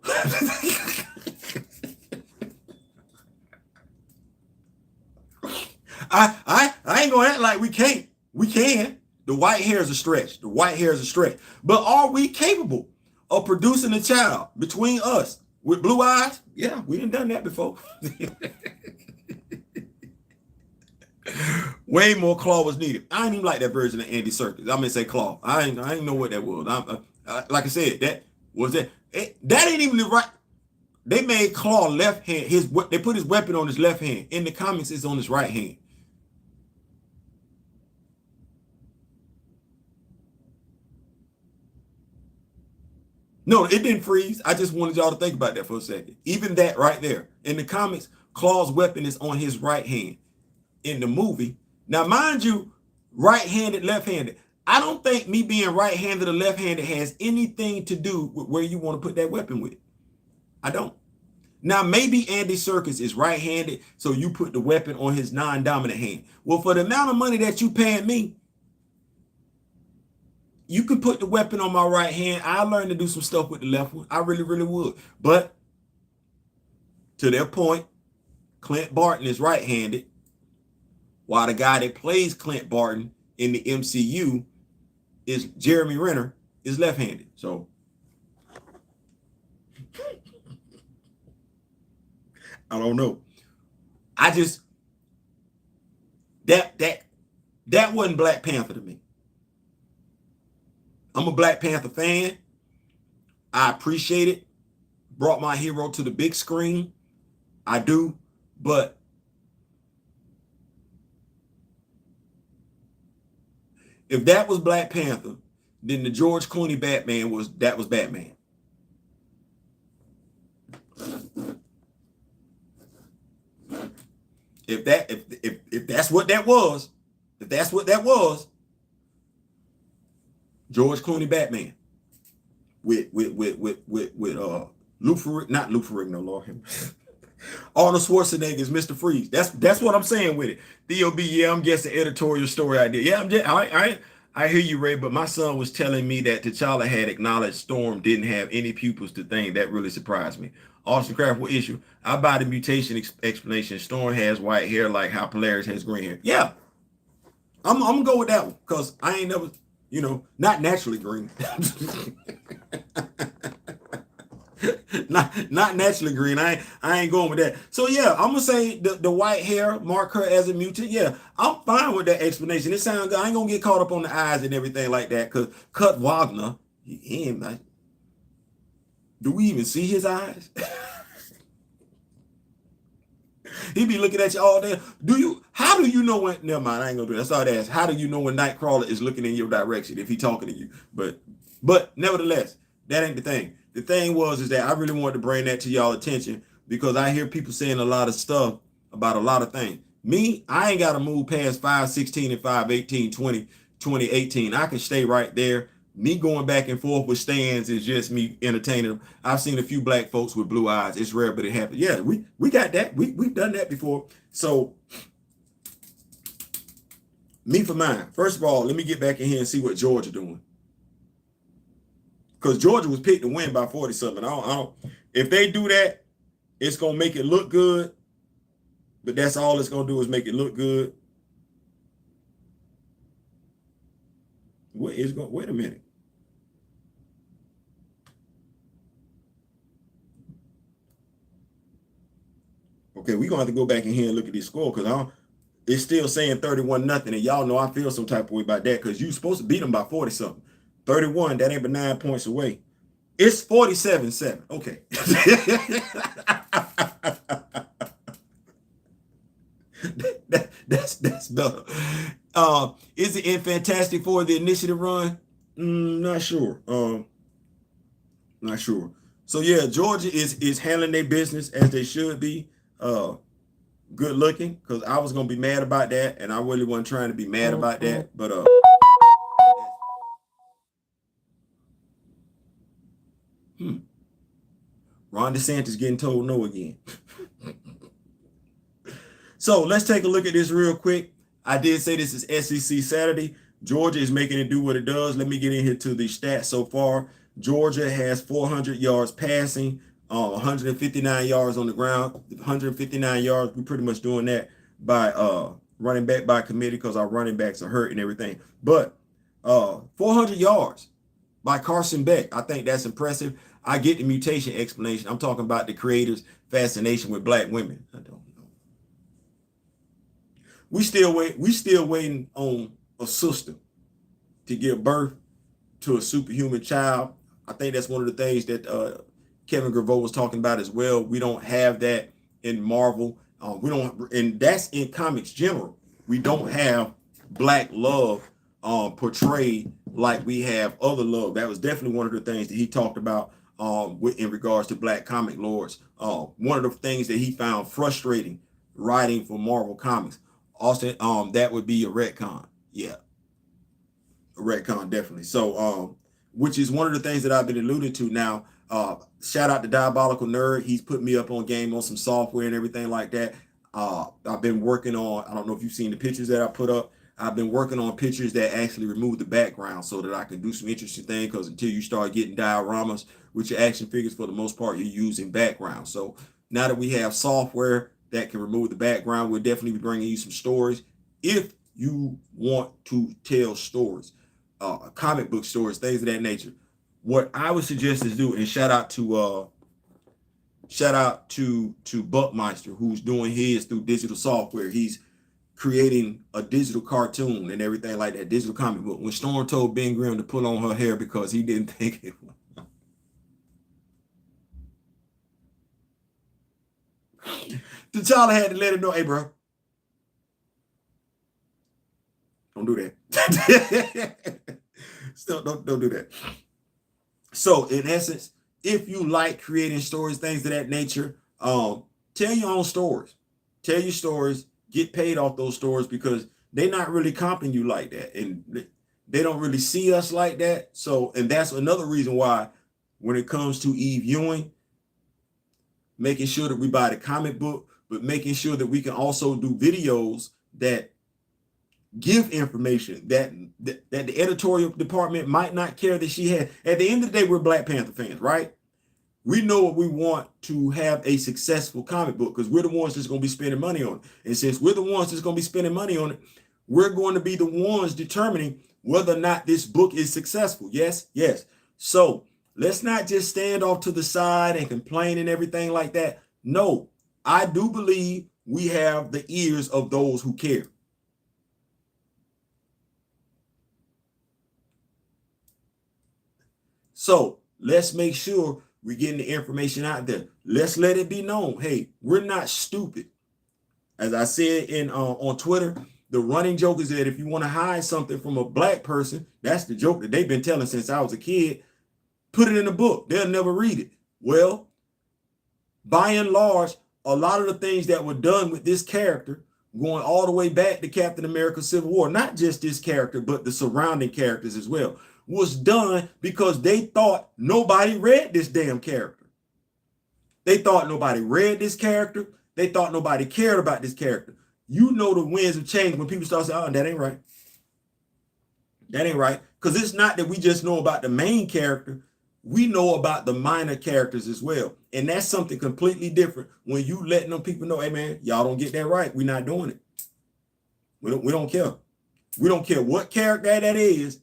I ain't gonna act like we can't. We can. The white hair is a stretch. But are we capable of producing a child between us with blue eyes? Yeah, we done done that before. Way more Claw was needed. I ain't even like that version of Andy Serkis. I'm gonna say Claw. I ain't know what that was. Like I said, that ain't even the right. They made Claw left hand. They put his weapon on his left hand. In the comics, it's on his right hand. No, it didn't freeze. I just wanted y'all to think about that for a second. Even that right there. In the comics, Claw's weapon is on his right hand. In the movie, now mind you, right-handed, left-handed. I don't think me being right-handed or left-handed has anything to do with where you want to put that weapon with. I don't. Now, maybe Andy Serkis is right-handed, so you put the weapon on his non-dominant hand. Well, for the amount of money that you paying me, you could put the weapon on my right hand. I learned to do some stuff with the left one. I really, really would. But to their point, Clint Barton is right-handed, while the guy that plays Clint Barton in the MCU is Jeremy Renner is left-handed. So I don't know. I just that wasn't Black Panther to me. I'm a Black Panther fan. I appreciate it. Brought my hero to the big screen. I do. But if that was Black Panther, then the George Clooney Batman was Batman. If that's what that was, George Clooney Batman with Lou Ferrigno, not Lou Ferrigno, Lord him. Arnold Schwarzenegger's Mr. Freeze. That's what I'm saying with it. DOB, yeah, I'm guessing editorial story idea. Yeah, I hear you, Ray, but my son was telling me that T'Challa had acknowledged Storm didn't have any pupils to think. That really surprised me. Austin Craft, what issue? I buy the mutation explanation. Storm has white hair like how Polaris has green hair. Yeah, I'm gonna go with that one because I ain't never, not naturally green. not naturally green. I ain't going with that. So yeah, I'm gonna say the white hair mark her as a mutant. Yeah, I'm fine with that explanation. It sounds good. I ain't gonna get caught up on the eyes and everything like that. Cause Kurt Wagner, he ain't like. Do we even see his eyes? He be looking at you all day. How do you know when? Never mind. I ain't gonna do that. That's all I ask. How do you know when Nightcrawler is looking in your direction if he talking to you? But nevertheless, that ain't the thing. The thing is that I really wanted to bring that to y'all attention because I hear people saying a lot of stuff about a lot of things. Me, I ain't got to move past 5'16" and 5'18", 2018. I can stay right there. Me going back and forth with stands is just me entertaining them. I've seen a few black folks with blue eyes. It's rare, but it happens. Yeah, we got that. We've done that before. So me for mine. First of all, let me get back in here and see what Georgia doing. Because Georgia was picked to win by 40-something. I don't, if they do that, it's going to make it look good. But that's all it's going to do is make it look good. Wait a minute. Okay, we're going to have to go back in here and look at this score because it's still saying 31-0. And y'all know I feel some type of way about that because you're supposed to beat them by 40-something. 31, that ain't but 9 points away. It's 47-7. Okay. That's better. Is it in Fantastic Four the initiative run? Not sure. Not sure. So yeah, Georgia is handling their business as they should be. Good looking, because I was gonna be mad about that, and I really wasn't trying to be mad about that. But Ron DeSantis getting told no again. So let's take a look at this real quick. I did say this is SEC Saturday. Georgia is making it do what it does. Let me get in here to the stats so far. Georgia has 400 yards passing, 159 yards on the ground, 159 yards. We're pretty much doing that by running back by committee because our running backs are hurt and everything. But 400 yards by Carson Beck. I think that's impressive. I get the mutation explanation. I'm talking about the creator's fascination with black women. I don't know. We still waiting on a sister to give birth to a superhuman child. I think that's one of the things that Kevin Graveau was talking about as well. We don't have that in Marvel. We don't, and that's in comics general. We don't have black love portrayed like we have other love. That was definitely one of the things that he talked about in regards to black comic lords. One of the things that he found frustrating writing for Marvel Comics. Austin, that would be a retcon. Yeah. retcon, definitely. So, which is one of the things that I've been alluded to now. Shout out to Diabolical Nerd. He's put me up on game on some software and everything like that. I've been working on, I don't know if you've seen the pictures that I put up. I've been working on pictures that actually remove the background so that I can do some interesting things, because until you start getting dioramas with your action figures, for the most part, you're using background. So now that we have software that can remove the background, we'll definitely be bringing you some stories. If you want to tell stories, comic book stories, things of that nature, what I would suggest is do, and shout out to Buckmeister, who's doing his through digital software. He's creating a digital cartoon and everything like that, digital comic book. When Storm told Ben Grimm to pull on her hair because he didn't think it was. T'Challa had to let him know, hey, bro, don't do that. Still, don't do that. So, in essence, if you like creating stories, things of that nature, tell your own stories. Tell your stories. Get paid off those stories, because they're not really comping you like that, and they don't really see us like that. So, and that's another reason why, when it comes to Eve Ewing, making sure that we buy the comic book, but making sure that we can also do videos that give information that the editorial department might not care that she had. At the end of the day, we're Black Panther fans, right? We know what we want to have a successful comic book, because we're the ones that's going to be spending money on it. And since we're the ones that's going to be spending money on it, we're going to be the ones determining whether or not this book is successful. Yes, yes. So let's not just stand off to the side and complain and everything like that. No, I do believe we have the ears of those who care. So let's make sure we're getting the information out there. Let's let it be known. Hey, we're not stupid. As I said on Twitter, the running joke is that if you want to hide something from a Black person, that's the joke that they've been telling since I was a kid. Put it in a book. They'll never read it. Well, by and large, a lot of the things that were done with this character, going all the way back to Captain America Civil War, not just this character, but the surrounding characters as well, was done because they thought nobody read this damn character. They thought nobody read this character. They thought nobody cared about this character. You know the winds of change when people start saying, oh, that ain't right. That ain't right. Because it's not that we just know about the main character. We know about the minor characters as well. And that's something completely different when you letting them people know, hey, man, y'all don't get that right. We're not doing it. We don't care. We don't care what character that is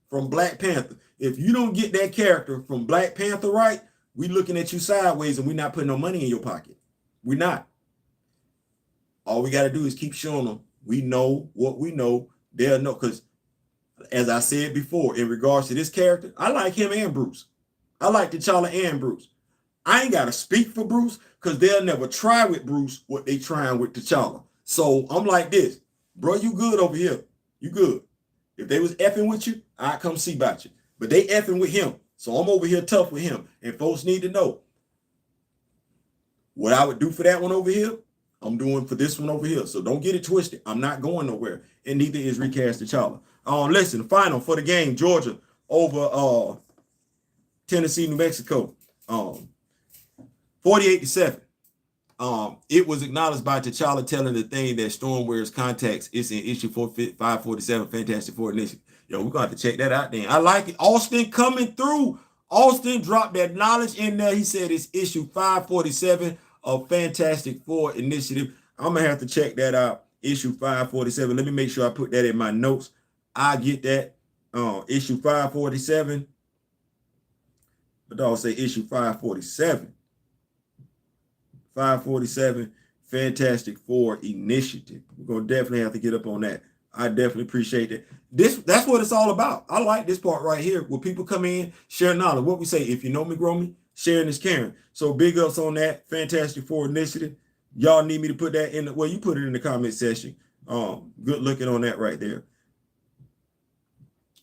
from Black Panther. If you don't get that character from Black Panther right, we looking at you sideways and we're not putting no money in your pocket. We're not. All we got to do is keep showing them we know what we know. They'll know, because as I said before, in regards to this character, I like him and Bruce. I like T'Challa and Bruce. I ain't got to speak for Bruce, because they'll never try with Bruce what they trying with T'Challa. So I'm like this, bro, you good over here. You good. If they was effing with you, I'd come see about you. But they effing with him. So I'm over here tough with him. And folks need to know what I would do for that one over here, I'm doing for this one over here. So don't get it twisted. I'm not going nowhere. And neither is recast T'Challa. Listen, final for the game, Georgia over Tennessee, New Mexico. 48-7. It was acknowledged by T'Challa telling the thing that Storm wears contacts. It's in issue 547, Fantastic Four Initiative. Yo, we're going to have to check that out then. I like it. Austin coming through. Austin dropped that knowledge in there. He said it's issue 547 of Fantastic Four Initiative. I'm going to have to check that out. Issue 547. Let me make sure I put that in my notes. I get that. Issue 547. But I'll say issue 547. 547 Fantastic Four Initiative. We're going to definitely have to get up on that. I definitely appreciate it. That's what it's all about. I like this part right here where people come in, share knowledge. What we say, if you know me, grow me, sharing is caring. So big ups on that Fantastic Four Initiative. Y'all need me to put that in the, well, you put it in the comment section. Good looking on that right there.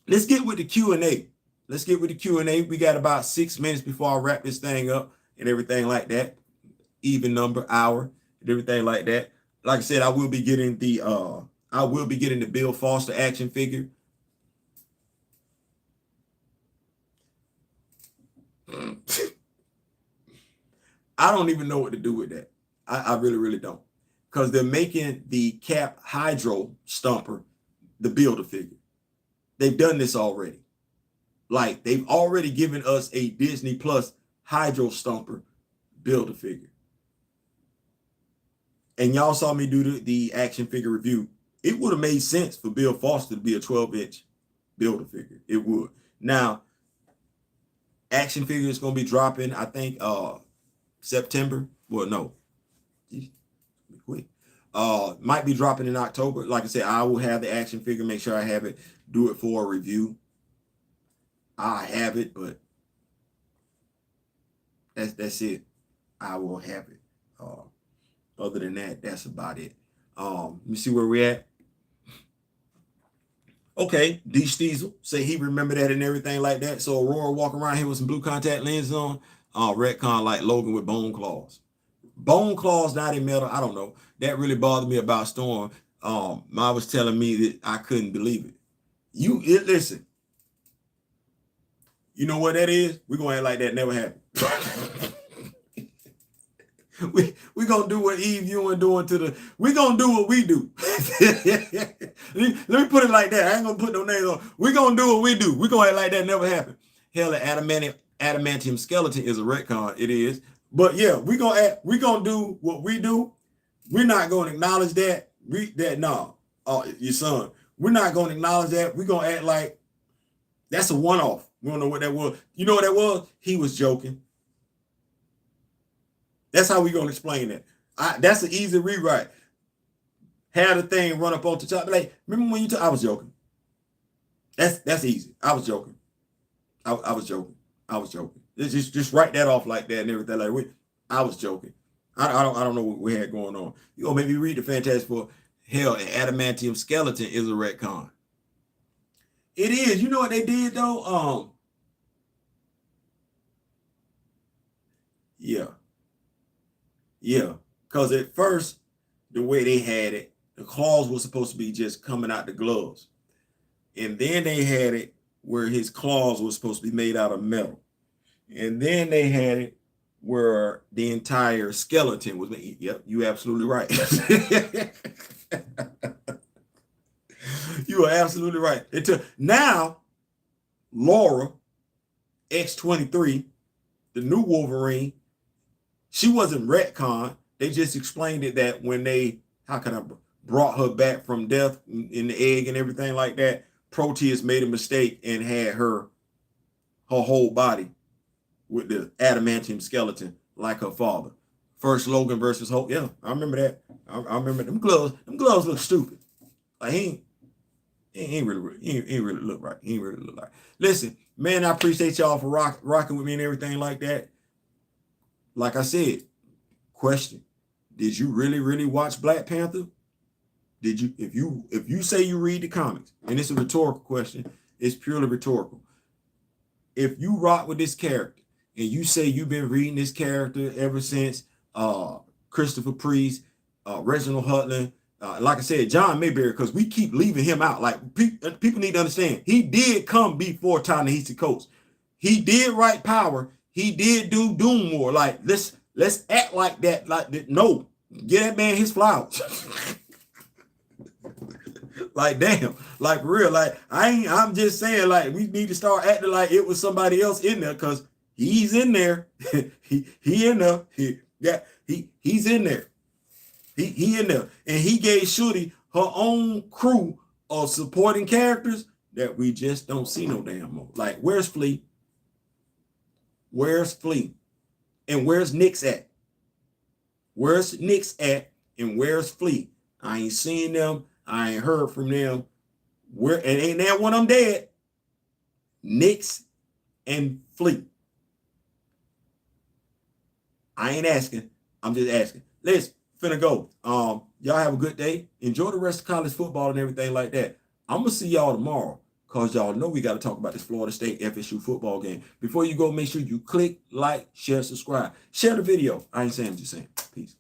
Let's get with the Q&A. Let's get with the Q&A. We got about 6 minutes before I wrap this thing up and everything like that. Even number, hour, and everything like that. Like I said, I will be getting the Bill Foster action figure. I don't even know what to do with that. I really, really don't. Because they're making the Cap Hydro Stomper the Build-A-Figure. They've done this already. Like, they've already given us a Disney Plus Hydro Stomper Build-A-Figure. And y'all saw me do the action figure review. It would have made sense for Bill Foster to be a 12-inch Build-A-Figure. It would. Now, action figure is going to be dropping, I think, September. Well, no. Quick. Might be dropping in October. Like I said, I will have the action figure, make sure I have it, do it for a review. I have it, but that's it. I will have it. Other than that, that's about it. Let me see where we're at. Okay, D. Steezel say he remembered that and everything like that. So Aurora walking around here with some blue contact lenses on. Retcon like Logan with bone claws. Bone claws, not in metal. I don't know. That really bothered me about Storm. Ma was telling me that I couldn't believe it. Listen. You know what that is? We're gonna act like that never happened. we gonna do what Eve Ewing doing to the. We gonna do what we do. Let me put it like that. I ain't gonna put no names on. We gonna do what we do. We gonna act like that never happened. Hell, the adamantium skeleton is a retcon. It is. But yeah, we gonna do what we do. We're not gonna acknowledge that. Your son. We're not gonna acknowledge that. We're gonna act like that's a one-off. We don't know what that was. You know what that was? He was joking. That's how we gonna explain that. That's an easy rewrite. Have the thing run up on the top. Like, remember when I was joking? That's easy. I was joking. I was joking. I was joking. Just write that off like that and everything. Like, I was joking. I don't know what we had going on. You gonna make me read the Fantastic Four? Hell, an adamantium skeleton is a retcon. It is. You know what they did though? Yeah. Because at first, the way they had it, the claws were supposed to be just coming out the gloves. And then they had it where his claws were supposed to be made out of metal. And then they had it where the entire skeleton was made. Yep, you absolutely right. You are absolutely right. Now, Laura, X-23, the new Wolverine, she wasn't retcon. They just explained it that when they, brought her back from death in the egg and everything like that, Proteus made a mistake and had her whole body with the adamantium skeleton like her father. First Logan versus Hulk. Yeah, I remember that. I remember them gloves. Them gloves look stupid. Like he ain't really look right. He ain't really look right. Listen, man, I appreciate y'all for rocking with me and everything like that. Like I said, question: did you really watch Black Panther? Did you? If you say you read the comics, and it's a rhetorical question, it's purely rhetorical. If you rock with this character and you say you've been reading this character ever since Christopher Priest, Reginald Hudlin, like I said, John Mayberry, because we keep leaving him out. Like people need to understand, he did come before Ta-Nehisi Coates. He did write Power. He did do Doom War. Like let's act like that. Like no, get that man his flowers. Like damn, like real, like I'm just saying, like we need to start acting like it was somebody else in there, because he's in there. he in there. He's in there. He in there, and he gave Shooty her own crew of supporting characters that we just don't see no damn more. Like where's Flea? Where's Flea? And where's Nyx at? Where's Nyx at? And where's Flea? I ain't seen them. I ain't heard from them. And ain't that one of them dead? Nyx and Flea. I ain't asking. I'm just asking. Let's finna go. Y'all have a good day. Enjoy the rest of college football and everything like that. I'm gonna see y'all tomorrow, because y'all know we got to talk about this Florida State FSU football game. Before you go, make sure you click, like, share, subscribe. Share the video. I ain't saying, I'm just saying. Peace.